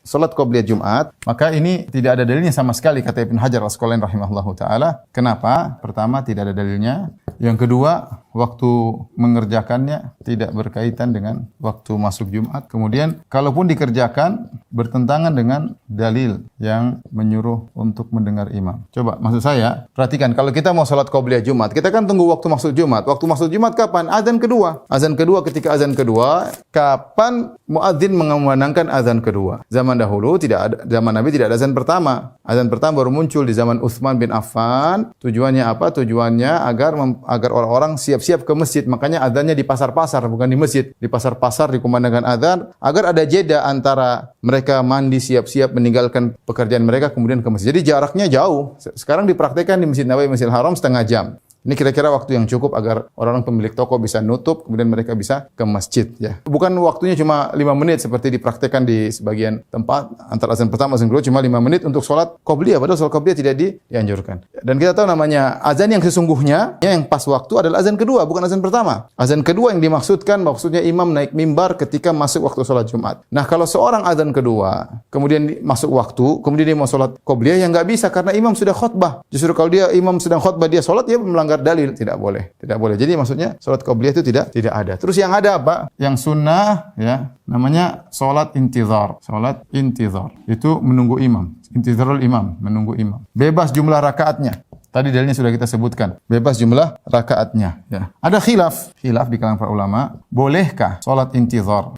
salat qabliyah Jumat, maka ini tidak ada dalilnya sama sekali kata Ibnu Hajar Al-Asqalani rahimahullahu taala. Kenapa? Pertama, tidak ada dalilnya. Yang kedua, waktu mengerjakannya tidak berkaitan dengan waktu masuk Jumat. Kemudian, kalaupun dikerjakan bertentangan dengan dalil yang menyuruh untuk mendengar imam. Coba, maksud saya, perhatikan kalau kita mau salat qabliyah Jumat, kita kan tunggu waktu masuk Jumat. Waktu masuk Jumat kapan? Azan kedua. Azan kedua, ketika azan kedua, kapan muadzin mengumandangkan azan kedua? Zaman dahulu tidak ada, zaman Nabi tidak ada azan pertama. Azan pertama baru muncul di zaman Utsman bin Affan. Tujuannya apa? Tujuannya agar orang-orang siap-siap ke masjid. Makanya azannya di pasar-pasar, bukan di masjid. Di pasar-pasar dikumandangkan azan agar ada jeda antara mereka mandi siap-siap meninggalkan pekerjaan mereka kemudian ke masjid. Jadi jaraknya jauh. Sekarang dipraktikkan di Masjid Nabawi, Masjidil Haram setengah jam. Ini kira-kira waktu yang cukup agar orang-orang pemilik toko bisa nutup, kemudian mereka bisa ke masjid. Ya. Bukan waktunya cuma 5 menit seperti dipraktikkan di sebagian tempat, antara azan pertama dan azan kedua cuma 5 menit untuk sholat qabliyah, padahal sholat qabliyah tidak dianjurkan. Dan kita tahu namanya azan yang sesungguhnya, yang pas waktu adalah azan kedua, bukan azan pertama. Azan kedua yang dimaksudkan, maksudnya imam naik mimbar ketika masuk waktu sholat Jumat. Nah, kalau seorang azan kedua, kemudian masuk waktu, kemudian dia mau sholat qabliyah, yang nggak bisa karena imam sudah khutbah. Justru kalau dia imam sedang khutbah, dia sholat, dia melanggar dalil, tidak boleh. Tidak boleh. Jadi maksudnya salat qabliyah itu tidak ada. Terus yang ada apa? Yang sunnah ya, namanya salat intizar. Salat intizar itu menunggu imam. Intizarul imam, menunggu imam. Bebas jumlah rakaatnya. Tadi dalilnya sudah kita sebutkan. Bebas jumlah rakaatnya ya. Ada khilaf di kalangan para ulama, bolehkah salat intizar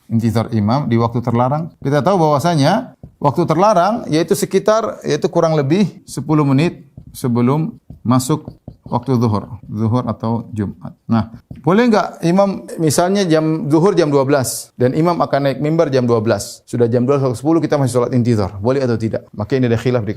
imam di waktu terlarang? Kita tahu bahwasanya waktu terlarang yaitu kurang lebih 10 menit sebelum masuk waktu zuhur atau Jumat. Nah, boleh enggak imam misalnya zuhur jam 12 dan imam akan naik mimbar jam 12. Sudah jam 12 atau 10 kita masih salat intizar. Boleh atau tidak? Maka ini ada khilaf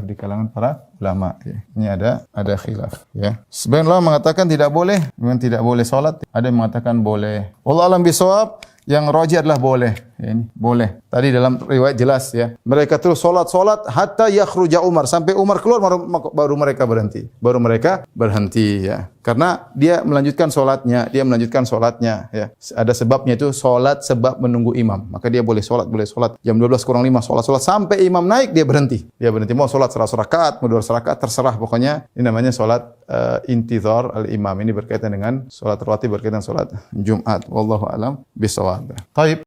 di kalangan para ulama ya. Ini ada khilaf ya. Sebagian ulama mengatakan tidak boleh, memang tidak boleh salat. Ada yang mengatakan boleh. Wallahu a'lam bishawab. Yang rajih adalah boleh. Ya, ini boleh. Tadi dalam riwayat jelas ya. Mereka terus solat hatta yakhruja Umar, sampai Umar keluar baru mereka berhenti ya. Karena dia melanjutkan solatnya ya. Ada sebabnya itu solat sebab menunggu imam. Maka dia boleh solat jam 12 kurang 5 solat sampai imam naik dia berhenti. Mau solat 100 rakaat, mau 200 rakaat terserah pokoknya. Ini namanya solat intizar al-imam. Ini berkaitan dengan solat rawatib, berkaitan solat Jumat. Wallahu a'lam bishawab. Taib.